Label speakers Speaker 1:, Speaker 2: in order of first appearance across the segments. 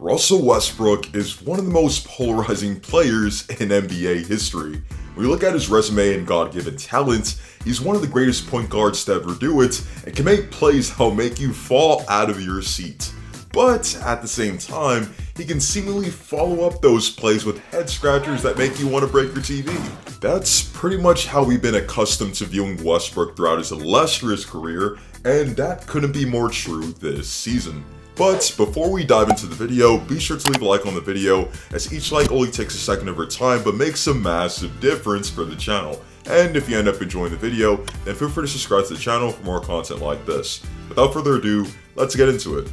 Speaker 1: Russell Westbrook is one of the most polarizing players in NBA history. When you look at his resume and God-given talent, he's one of the greatest point guards to ever do it and can make plays that'll make you fall out of your seat. But at the same time, he can seemingly follow up those plays with head scratchers that make you want to break your TV. That's pretty much how we've been accustomed to viewing Westbrook throughout his illustrious career, and that couldn't be more true this season. But before we dive into the video, be sure to leave a like on the video, as each like only takes a second of your time but makes a massive difference for the channel. And if you end up enjoying the video, then feel free to subscribe to the channel for more content like this. Without further ado, let's get into it.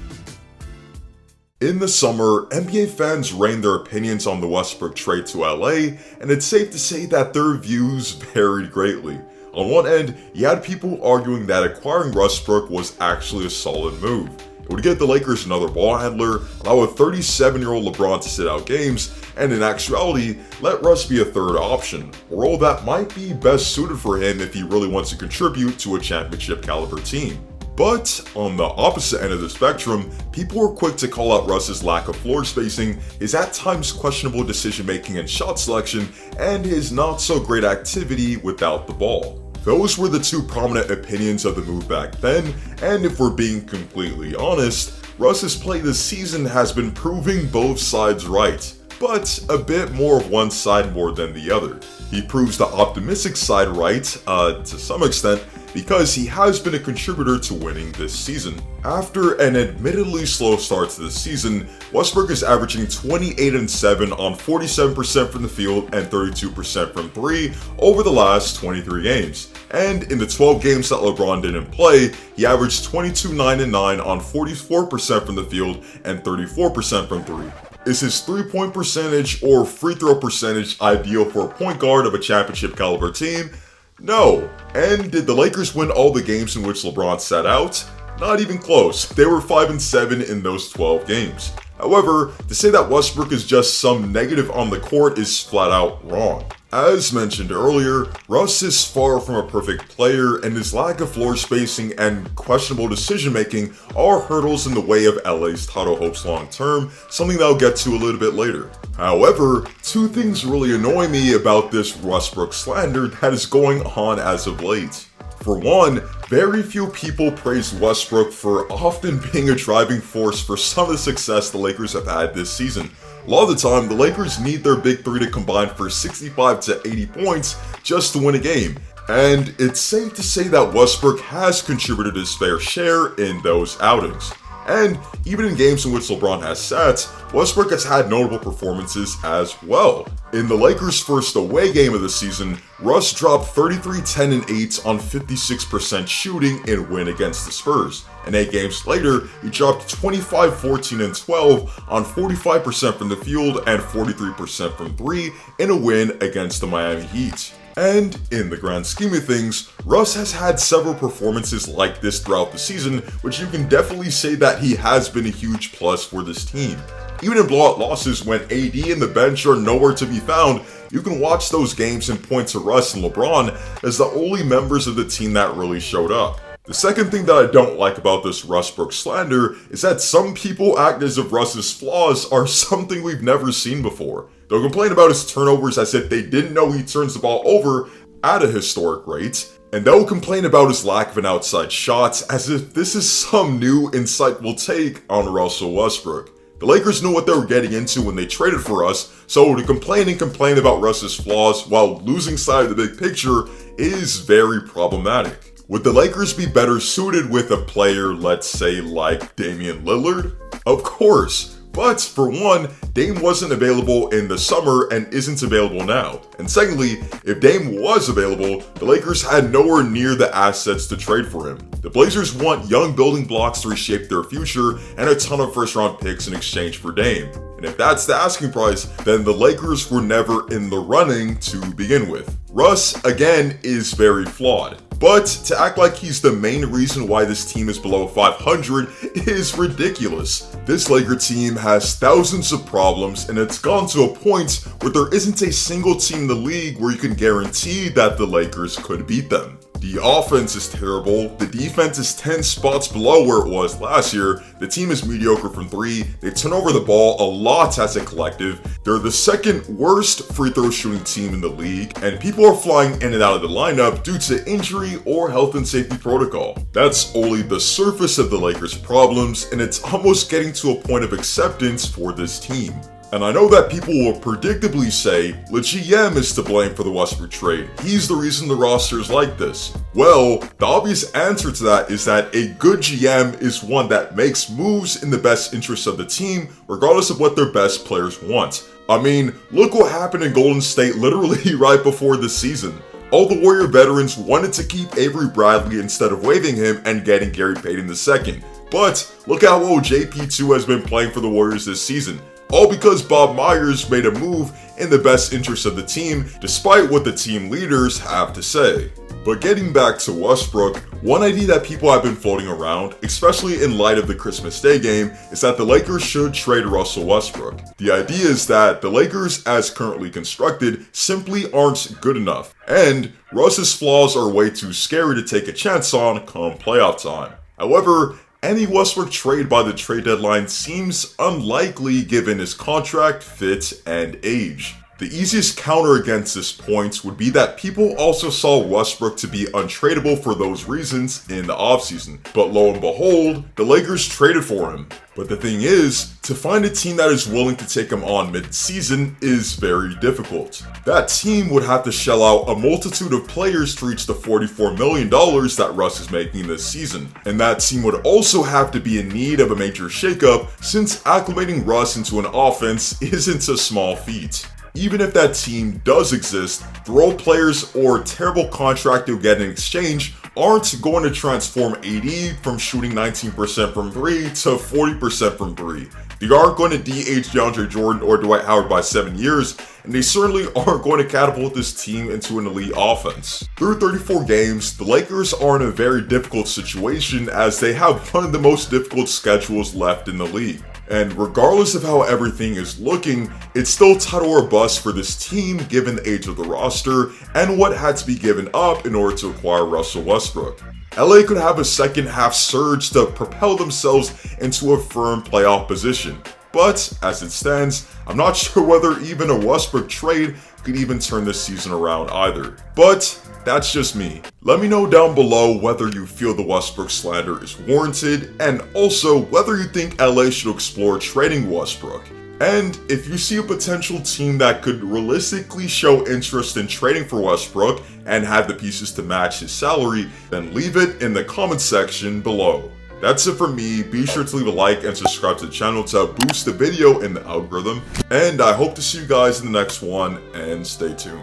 Speaker 1: In the summer, NBA fans reigned their opinions on the Westbrook trade to LA, and it's safe to say that their views varied greatly. On one end, you had people arguing that acquiring Westbrook was actually a solid move. It would get the Lakers another ball handler, allow a 37-year-old LeBron to sit out games, and in actuality, let Russ be a third option, a role that might be best suited for him if he really wants to contribute to a championship caliber team. But on the opposite end of the spectrum, people were quick to call out Russ's lack of floor spacing, his at times questionable decision making and shot selection, and his not so great activity without the ball. Those were the two prominent opinions of the move back then, and if we're being completely honest, Russ's play this season has been proving both sides right, but a bit more of one side more than the other. He proves the optimistic side right, to some extent, because he has been a contributor to winning this season. After an admittedly slow start to the season, Westbrook is averaging 28-7 on 47% from the field and 32% from 3 over the last 23 games. And in the 12 games that LeBron didn't play, he averaged 22-9-9 on 44% from the field and 34% from 3. Is his 3-point percentage or free throw percentage ideal for a point guard of a championship caliber team? No. And did the Lakers win all the games in which LeBron sat out? Not even close. They were 5-7 in those 12 games. However, to say that Westbrook is just some negative on the court is flat out wrong. As mentioned earlier, Russ is far from a perfect player, and his lack of floor spacing and questionable decision making are hurdles in the way of LA's title hopes long term, something that I'll get to a little bit later. However, two things really annoy me about this Westbrook slander that is going on as of late. For one, very few people praise Westbrook for often being a driving force for some of the success the Lakers have had this season. A lot of the time, the Lakers need their big three to combine for 65 to 80 points just to win a game. And it's safe to say that Westbrook has contributed his fair share in those outings. And even in games in which LeBron has sat, Westbrook has had notable performances as well. In the Lakers' first away game of the season, Russ dropped 33-10-8 on 56% shooting in win against the Spurs. And 8 games later, he dropped 25-14-12 on 45% from the field and 43% from 3 in a win against the Miami Heat. And in the grand scheme of things, Russ has had several performances like this throughout the season, which you can definitely say that he has been a huge plus for this team. Even in blowout losses when AD and the bench are nowhere to be found, you can watch those games and point to Russ and LeBron as the only members of the team that really showed up. The second thing that I don't like about this Westbrook slander is that some people act as if Russ's flaws are something we've never seen before. They'll complain about his turnovers as if they didn't know he turns the ball over at a historic rate, and they'll complain about his lack of an outside shot as if this is some new, insightful take on Russell Westbrook. The Lakers knew what they were getting into when they traded for Russ, so to complain about Russ's flaws while losing sight of the big picture is very problematic. Would the Lakers be better suited with a player, let's say, like Damian Lillard? Of course. But for one, Dame wasn't available in the summer and isn't available now. And secondly, if Dame was available, the Lakers had nowhere near the assets to trade for him. The Blazers want young building blocks to reshape their future and a ton of first round picks in exchange for Dame. And if that's the asking price, then the Lakers were never in the running to begin with. Russ, again, is very flawed. But to act like he's the main reason why this team is below 500 is ridiculous. This Laker team has thousands of problems, and it's gone to a point where there isn't a single team in the league where you can guarantee that the Lakers could beat them. The offense is terrible, the defense is 10 spots below where it was last year, the team is mediocre from 3, they turn over the ball a lot as a collective, they're the second worst free throw shooting team in the league, and people are flying in and out of the lineup due to injury or health and safety protocol. That's only the surface of the Lakers' problems, and it's almost getting to a point of acceptance for this team. And I know that people will predictably say, the GM is to blame for the Westbrook trade. He's the reason the roster is like this. Well, the obvious answer to that is that a good GM is one that makes moves in the best interest of the team, regardless of what their best players want. I mean, look what happened in Golden State literally right before this season. All the Warrior veterans wanted to keep Avery Bradley instead of waiving him and getting Gary Payton II. But look how well JP2 has been playing for the Warriors this season. All because Bob Myers made a move in the best interest of the team, despite what the team leaders have to say. But getting back to Westbrook, one idea that people have been floating around, especially in light of the Christmas Day game, is that the Lakers should trade Russell Westbrook. The idea is that the Lakers, as currently constructed, simply aren't good enough, and Russ's flaws are way too scary to take a chance on come playoff time. However, any Westbrook trade by the trade deadline seems unlikely given his contract, fit, and age. The easiest counter against this point would be that people also saw Westbrook to be untradeable for those reasons in the offseason. But lo and behold, the Lakers traded for him. But the thing is, to find a team that is willing to take him on mid-season is very difficult. That team would have to shell out a multitude of players to reach the $44 million that Russ is making this season. And that team would also have to be in need of a major shakeup, since acclimating Russ into an offense isn't a small feat. Even if that team does exist, the role players or terrible contract you'll get in exchange aren't going to transform AD from shooting 19% from 3 to 40% from 3. They aren't going to DH DeAndre Jordan or Dwight Howard by 7 years, and they certainly aren't going to catapult this team into an elite offense. Through 34 games, the Lakers are in a very difficult situation as they have one of the most difficult schedules left in the league. And regardless of how everything is looking, it's still title or bust for this team given the age of the roster and what had to be given up in order to acquire Russell Westbrook. LA could have a second half surge to propel themselves into a firm playoff position. But as it stands, I'm not sure whether even a Westbrook trade could even turn this season around either. But that's just me. Let me know down below whether you feel the Westbrook slander is warranted, and also whether you think LA should explore trading Westbrook. And if you see a potential team that could realistically show interest in trading for Westbrook and have the pieces to match his salary, then leave it in the comment section below. That's it for me. Be sure to leave a like and subscribe to the channel to boost the video in the algorithm. And I hope to see you guys in the next one, and stay tuned.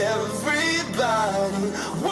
Speaker 2: Everybody